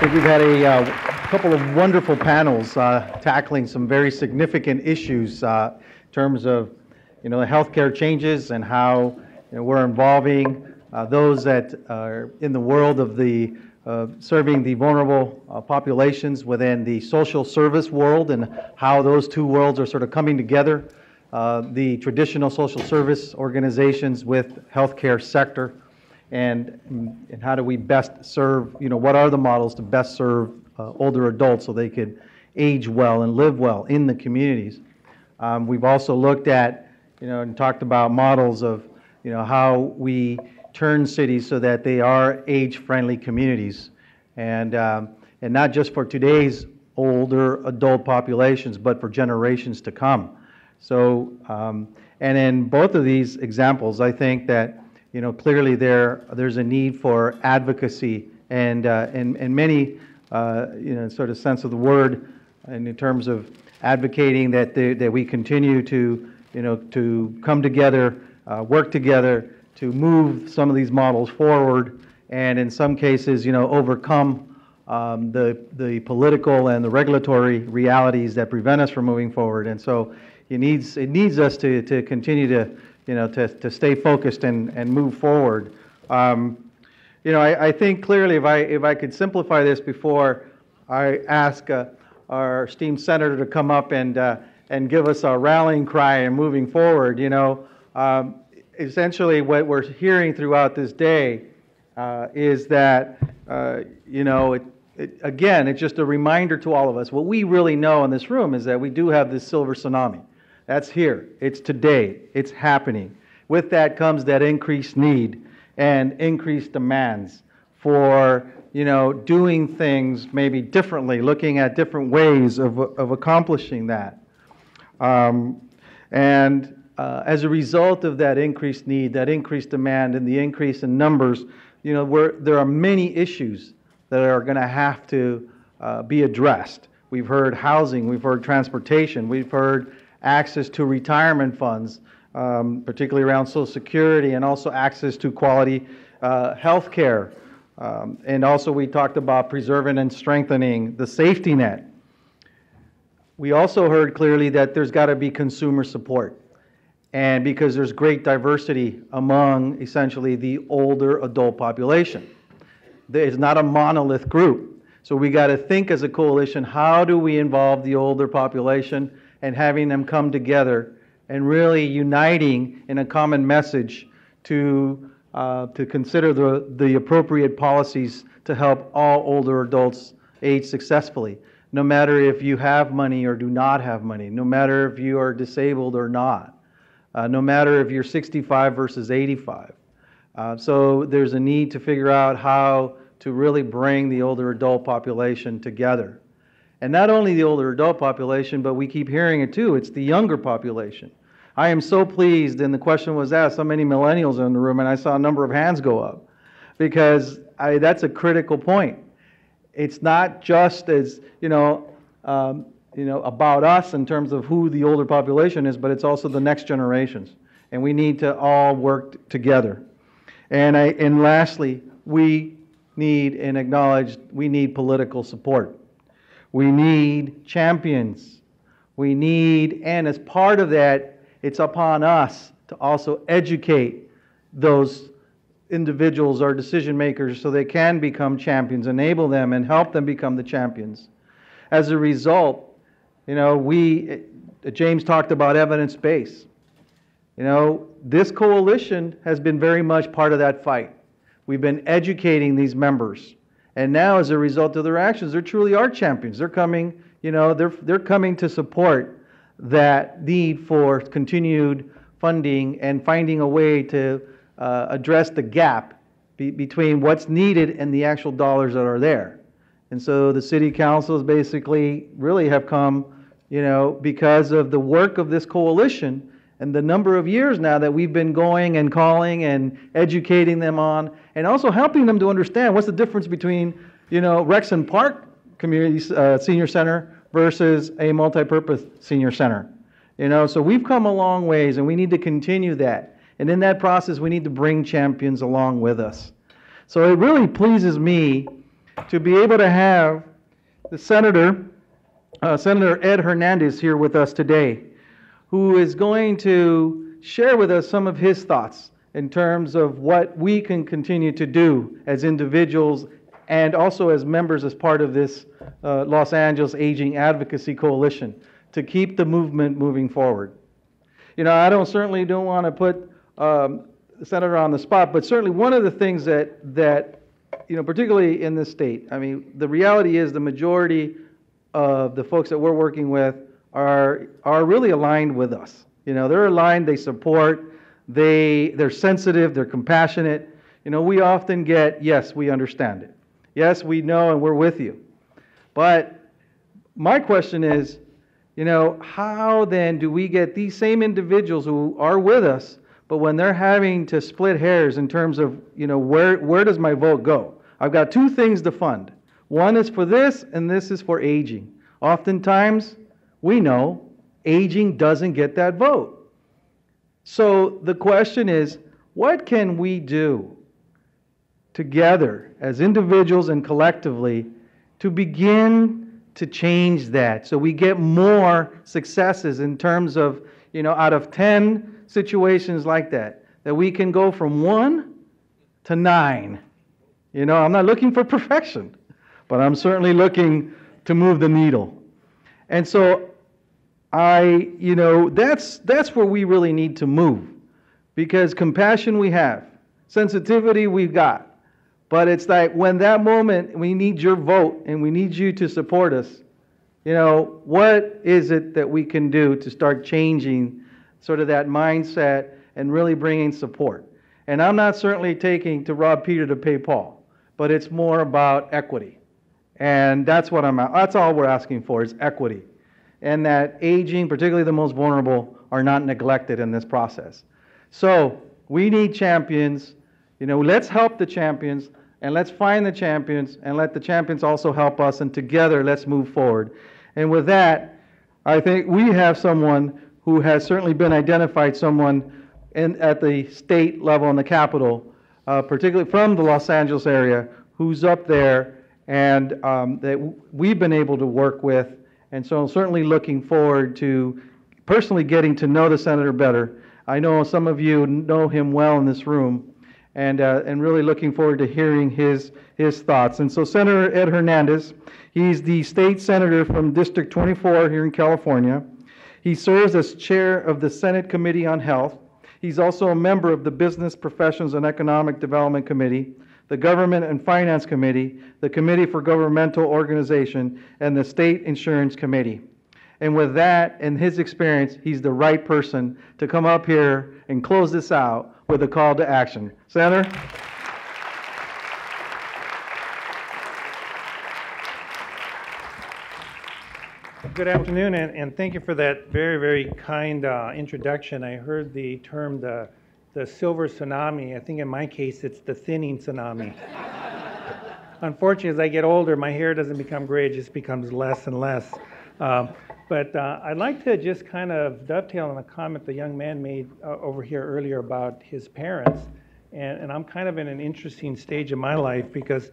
think we've had a couple of wonderful panels tackling some very significant issues in terms of, the healthcare changes and how we're involving those that are in the world of the serving the vulnerable populations within the social service world, and how those two worlds are sort of coming together. The traditional social service organizations with healthcare sector, and how do we best serve, what are the models to best serve older adults so they could age well and live well in the communities. We've also looked at, and talked about models of, how we turn cities so that they are age-friendly communities, and not just for today's older adult populations, but for generations to come. So, and in both of these examples, I think that clearly there's a need for advocacy and many sort of sense of the word, and in terms of advocating that we continue to to come together, work together to move some of these models forward, and in some cases overcome the political and the regulatory realities that prevent us from moving forward. And so it needs us to continue to to stay focused and move forward. I think clearly, if I could simplify this before I ask our esteemed senator to come up and give us a rallying cry and moving forward, essentially what we're hearing throughout this day is that again, it's just a reminder to all of us. What we really know in this room is that we do have this silver tsunami. That's here. It's today. It's happening. With that comes that increased need and increased demands for, doing things maybe differently, looking at different ways of accomplishing that. As a result of that increased need, that increased demand, and the increase in numbers, there are many issues that are going to have to be addressed. We've heard housing, we've heard transportation, we've heard access to retirement funds, particularly around Social Security, and also access to quality health care. And also we talked about preserving and strengthening the safety net. We also heard clearly that there's got to be consumer support. And because there's great diversity among essentially the older adult population. It's not a monolith group. So we got to think as a coalition, how do we involve the older population and having them come together and really uniting in a common message to consider the appropriate policies to help all older adults age successfully, no matter if you have money or do not have money, no matter if you are disabled or not, no matter if you're 65 versus 85. So there's a need to figure out how to really bring the older adult population together. And not only the older adult population, but we keep hearing it too, it's the younger population. I am so pleased, and the question was asked, so many millennials are in the room, and I saw a number of hands go up, because that's a critical point. It's not just as, about us in terms of who the older population is, but it's also the next generations. And we need to all work together. And lastly, we need and acknowledge we need political support. We need champions. We need, and as part of that, it's upon us to also educate those individuals or decision makers so they can become champions, enable them and help them become the champions. As a result, James talked about evidence-based. This coalition has been very much part of that fight. We've been educating these members. And now, as a result of their actions, they truly are champions. They're coming, they're coming to support that need for continued funding and finding a way to address the gap between what's needed and the actual dollars that are there. And so the city councils basically really have come, because of the work of this coalition and the number of years now that we've been going and calling and educating them on, and also helping them to understand what's the difference between, Rexon Park Community Senior Center versus a multi-purpose senior center. So we've come a long ways, and we need to continue that. And in that process, we need to bring champions along with us. So it really pleases me to be able to have the Senator Ed Hernandez here with us today, who is going to share with us some of his thoughts in terms of what we can continue to do as individuals and also as members as part of this Los Angeles Aging Advocacy Coalition to keep the movement moving forward. You know, I certainly don't want to put the Senator on the spot, but certainly one of the things that you know, particularly in this state, I mean, the reality is the majority of the folks that we're working with are really aligned with us. You know, they're aligned, they support, they're sensitive, they're compassionate. You know, we often get, yes, we understand it. Yes, we know and we're with you. But my question is, you know, how then do we get these same individuals who are with us, but when they're having to split hairs in terms of, you know, where does my vote go? I've got two things to fund. One is for this, and this is for aging. Oftentimes, we know aging doesn't get that vote. So the question is, what can we do together as individuals and collectively to begin to change that so we get more successes in terms of, you know, out of 10 situations like that we can go from 1 to 9. You know, I'm not looking for perfection, but I'm certainly looking to move the needle. And so you know, that's where we really need to move, because compassion we have, sensitivity we've got, but it's like when that moment we need your vote and we need you to support us, you know, what is it that we can do to start changing sort of that mindset and really bringing support? And I'm not certainly taking to rob Peter to pay Paul, but it's more about equity. And that's all we're asking for is equity. And that aging, particularly the most vulnerable, are not neglected in this process. So we need champions. You know, let's help the champions, and let's find the champions, and let the champions also help us, and together let's move forward. And with that, I think we have someone who has certainly been identified, someone at the state level in the Capitol, particularly from the Los Angeles area, who's up there and that we've been able to work with. And so I'm certainly looking forward to personally getting to know the Senator better. I know some of you know him well in this room, and really looking forward to hearing his thoughts. And so Senator Ed Hernandez, he's the state senator from District 24 here in California. He serves as chair of the Senate Committee on Health. He's also a member of the Business Professions and Economic Development Committee, the Government and Finance Committee, the Committee for Governmental Organization, and the State Insurance Committee. And with that and his experience, he's the right person to come up here and close this out with a call to action. Senator? Good afternoon, and thank you for that very, very kind introduction. I heard the term the silver tsunami. I think in my case, it's the thinning tsunami. Unfortunately, as I get older, my hair doesn't become gray, it just becomes less and less. But I'd like to just kind of dovetail on a comment the young man made over here earlier about his parents. And I'm kind of in an interesting stage of my life because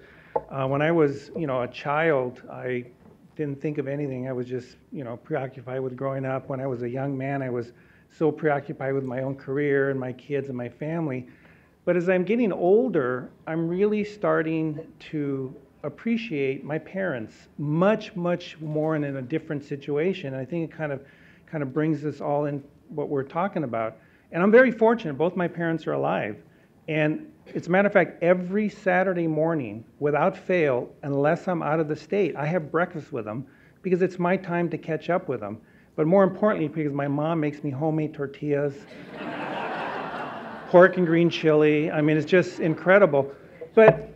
when I was, a child, I didn't think of anything. I was just, preoccupied with growing up. When I was a young man, I was so preoccupied with my own career and my kids and my family. But as I'm getting older, I'm really starting to appreciate my parents much, much more and in a different situation. And I think it kind of brings us all in what we're talking about. And I'm very fortunate. Both my parents are alive. And as a matter of fact, every Saturday morning, without fail, unless I'm out of the state, I have breakfast with them because it's my time to catch up with them. But more importantly, because my mom makes me homemade tortillas, pork and green chili. I mean, it's just incredible. But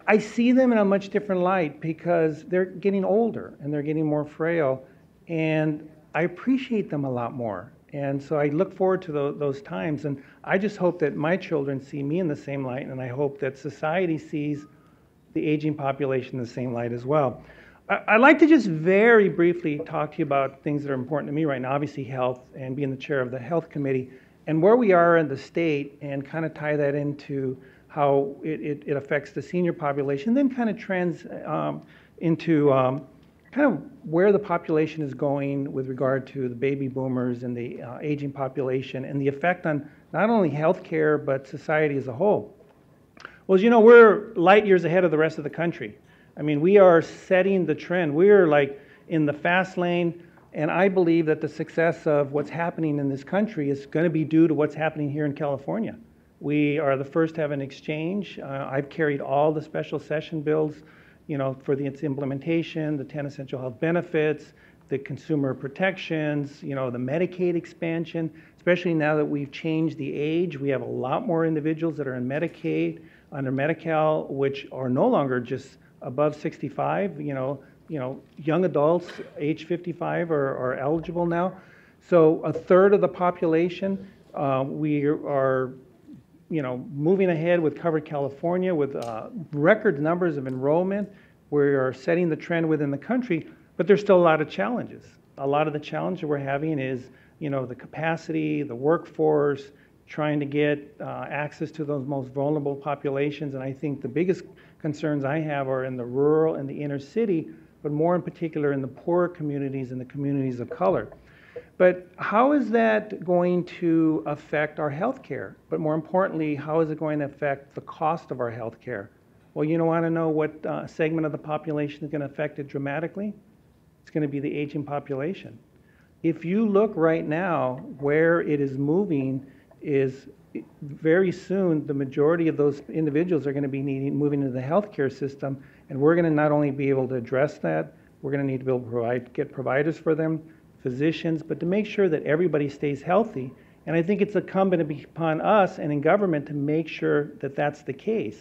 I see them in a much different light because they're getting older and they're getting more frail. And I appreciate them a lot more. And so I look forward to those times. And I just hope that my children see me in the same light. And I hope that society sees the aging population in the same light as well. I'd like to just very briefly talk to you about things that are important to me right now. Obviously health and being the chair of the health committee and where we are in the state and kind of tie that into how it affects the senior population, then kind of trends into kind of where the population is going with regard to the baby boomers and the aging population and the effect on not only healthcare but society as a whole. Well, as you know, we're light years ahead of the rest of the country. I mean, we are setting the trend. We're like in the fast lane, and I believe that the success of what's happening in this country is going to be due to what's happening here in California. We are the first to have an exchange. I've carried all the special session bills, you know, for its implementation, the 10 essential health benefits, the consumer protections, you know, the Medicaid expansion, especially now that we've changed the age. We have a lot more individuals that are in Medicaid, under Medi-Cal, which are no longer just above 65, you know, young adults age 55 are eligible now. So a third of the population, we are, you know, moving ahead with Covered California with record numbers of enrollment. We are setting the trend within the country, but there's still a lot of challenges. A lot of the challenge that we're having is, you know, the capacity, the workforce, trying to get access to those most vulnerable populations. And I think the biggest concerns I have are in the rural and the inner city, but more in particular in the poorer communities and the communities of color. But how is that going to affect our health care? But more importantly, how is it going to affect the cost of our health care? Well, you want to know what segment of the population is going to affect it dramatically? It's going to be the aging population. If you look right now, where it is moving is very soon the majority of those individuals are going to be moving into the healthcare system, and we're going to not only be able to address that, we're going to need to be able to get providers for them, physicians, but to make sure that everybody stays healthy. And I think it's incumbent upon us and in government to make sure that that's the case.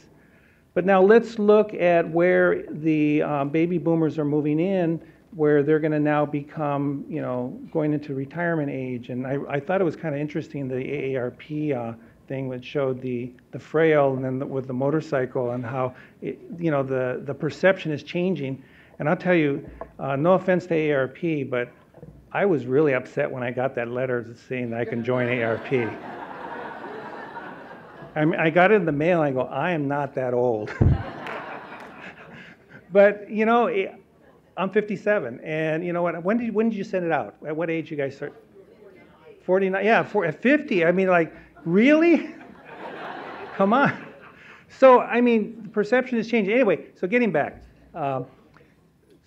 But now let's look at where the baby boomers are moving in, where they're going to now become, you know, going into retirement age. And I thought it was kind of interesting, the AARP thing which showed the frail and then with the motorcycle and how, you know, the perception is changing. And I'll tell you, no offense to AARP, but I was really upset when I got that letter saying that I can join AARP. I got it in the mail and I go, I am not that old. But, you know, I'm 57, and you know what? When did you send it out? At what age you guys start? 49. Yeah, at 50. I mean, like, really? Come on. So, I mean, the perception is changing. Anyway, so getting back.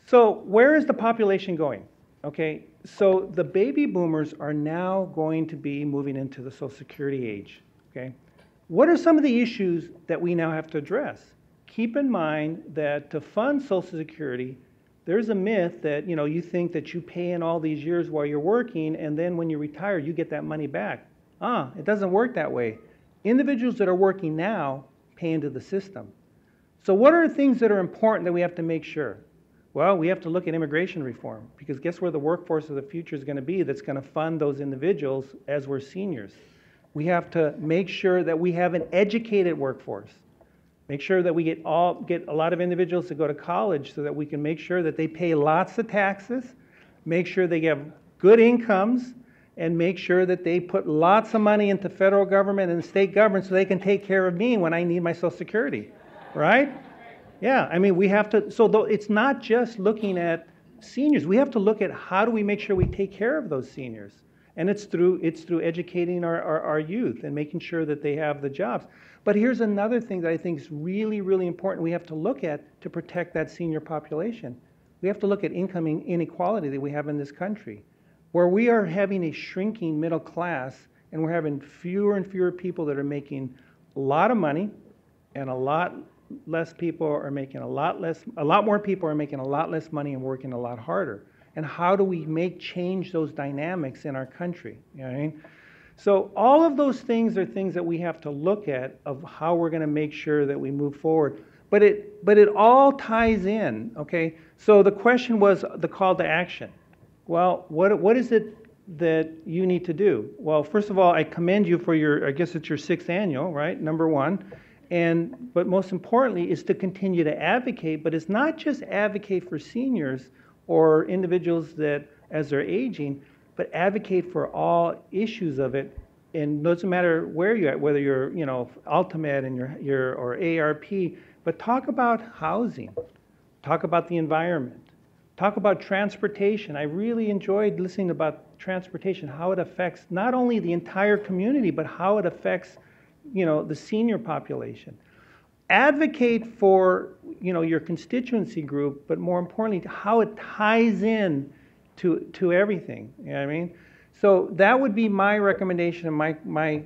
So where is the population going? Okay, so the baby boomers are now going to be moving into the Social Security age. Okay, what are some of the issues that we now have to address? Keep in mind that to fund Social Security, there's a myth that, you know, you think that you pay in all these years while you're working, and then when you retire, you get that money back. It doesn't work that way. Individuals that are working now pay into the system. So what are the things that are important that we have to make sure? Well, we have to look at immigration reform, because guess where the workforce of the future is going to be that's going to fund those individuals as we're seniors? We have to make sure that we have an educated workforce. Make sure that we get a lot of individuals to go to college so that we can make sure that they pay lots of taxes, make sure they have good incomes, and make sure that they put lots of money into federal government and state government so they can take care of me when I need my Social Security, right? Yeah, I mean, we have to, so it's not just looking at seniors. We have to look at how do we make sure we take care of those seniors. And it's through educating our youth and making sure that they have the jobs. But here's another thing that I think is really, really important we have to look at to protect that senior population. We have to look at income inequality that we have in this country, where we are having a shrinking middle class and we're having fewer and fewer people that are making a lot of money, and a lot less people are making a lot more people are making a lot less money and working a lot harder. And how do we change those dynamics in our country? You know what I mean? So all of those things are things that we have to look at of how we're going to make sure that we move forward. But it all ties in, okay? So the question was the call to action. Well, what is it that you need to do? Well, first of all, I commend you for I guess it's your 6th annual, right? Number one. But most importantly is to continue to advocate, but it's not just advocate for seniors or individuals that as they're aging, but advocate for all issues of it and it doesn't matter where you're at, whether you're, Ultimate and or AARP, but talk about housing, talk about the environment, talk about transportation. I really enjoyed listening about transportation, how it affects not only the entire community, but how it affects, the senior population. Advocate for, your constituency group, but more importantly, how it ties in to everything. You know what I mean? So that would be my recommendation and my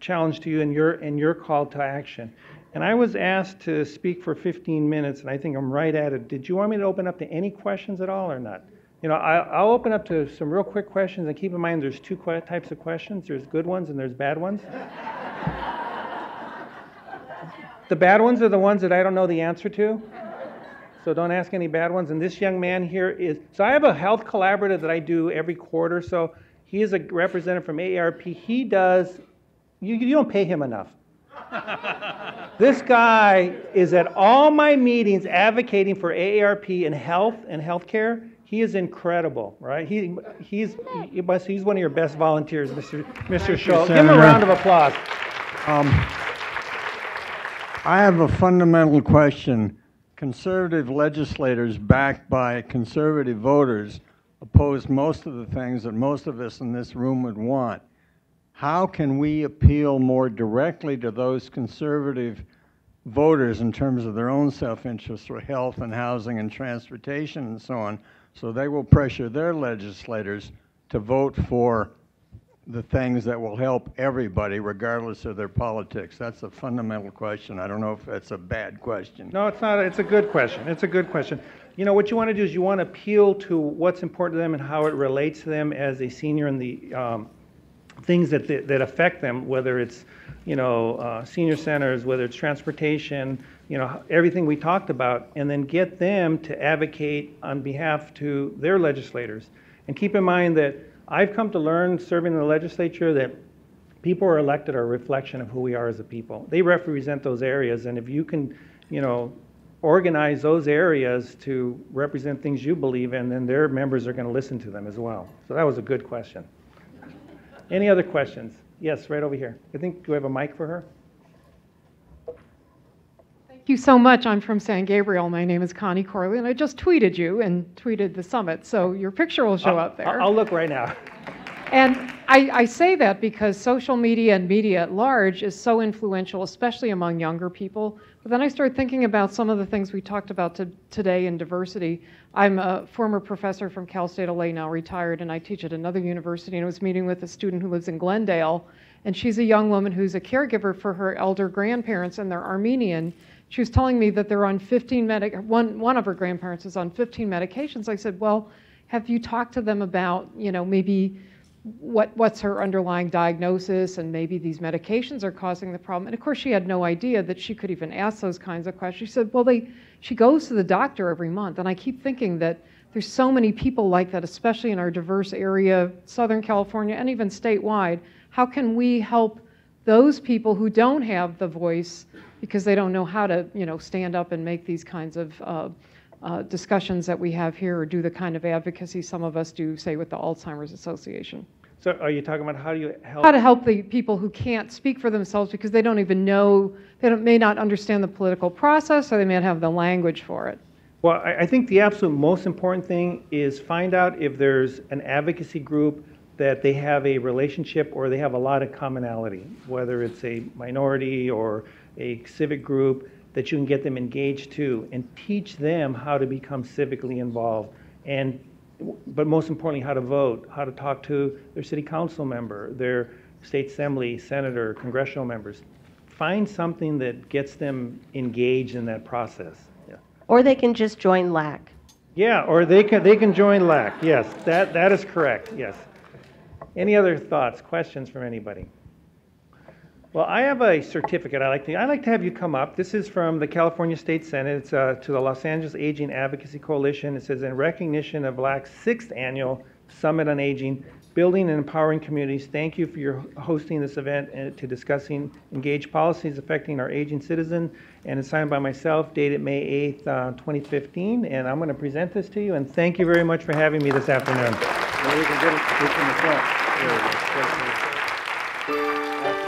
challenge to you and your call to action. And I was asked to speak for 15 minutes, and I think I'm right at it. Did you want me to open up to any questions at all or not? I'll open up to some real quick questions, and keep in mind there's two types of questions. There's good ones and there's bad ones. The bad ones are the ones that I don't know the answer to. So don't ask any bad ones. And this young man here so I have a health collaborative that I do every quarter. So he is a representative from AARP. He does, you don't pay him enough. This guy is at all my meetings advocating for AARP in health and healthcare. He is incredible, right? He's one of your best volunteers, Mr. Schultz. Give him a round of applause. I have a fundamental question. Conservative legislators backed by conservative voters oppose most of the things that most of us in this room would want. How can we appeal more directly to those conservative voters in terms of their own self-interest for health and housing and transportation and so on, so they will pressure their legislators to vote for the things that will help everybody regardless of their politics? That's a fundamental question. I don't know if that's a bad question. No, it's not. It's a good question. It's a good question. What you want to do is you want to appeal to what's important to them and how it relates to them as a senior and the things that affect them, whether it's, senior centers, whether it's transportation, everything we talked about, and then get them to advocate on behalf to their legislators. And keep in mind that I've come to learn, serving in the legislature, that people who are elected are a reflection of who we are as a people. They represent those areas, and if you can, organize those areas to represent things you believe in, then their members are going to listen to them as well. So that was a good question. Any other questions? Yes, right over here. I think, do we have a mic for her? Thank you so much. I'm from San Gabriel. My name is Connie Corley, and I just tweeted you and tweeted the summit, so your picture will show up there. I'll look right now. And I say that because social media and media at large is so influential, especially among younger people. But then I started thinking about some of the things we talked about today in diversity. I'm a former professor from Cal State LA, now retired, and I teach at another university. And I was meeting with a student who lives in Glendale, and she's a young woman who's a caregiver for her elder grandparents, and they're Armenian. She was telling me that they're on 15 one of her grandparents is on 15 medications. I said, well, have you talked to them about, maybe what's her underlying diagnosis, and maybe these medications are causing the problem? And of course, she had no idea that she could even ask those kinds of questions. She said, well, she goes to the doctor every month. And I keep thinking that there's so many people like that, especially in our diverse area, Southern California, and even statewide. How can we help those people who don't have the voice because they don't know how to, stand up and make these kinds of discussions that we have here, or do the kind of advocacy some of us do, say, with the Alzheimer's Association? So are you talking about how do you help? How to help the people who can't speak for themselves because they don't even know, may not understand the political process, or they may not have the language for it. Well, I think the absolute most important thing is find out if there's an advocacy group that they have a relationship or they have a lot of commonality, whether it's a minority or a civic group, that you can get them engaged too and teach them how to become civically involved, but most importantly, how to vote, how to talk to their city council member, their state assembly, senator, congressional members. Find something that gets them engaged in that process. Yeah. Or they can just join LAAC. Yeah, or they can join LAAC. Yes, that is correct. Yes. Any other thoughts, questions from anybody? Well, I have a certificate I'd like to have you come up. This is from the California State Senate. It's to the Los Angeles Aging Advocacy Coalition. It says, in recognition of LAAC's 6th Annual Summit on Aging, Building and Empowering Communities, thank you for your hosting this event and to discussing engaged policies affecting our aging citizen. And it's signed by myself, dated May 8th, 2015. And I'm going to present this to you. And thank you very much for having me this afternoon. Well, we can get it in the front. That's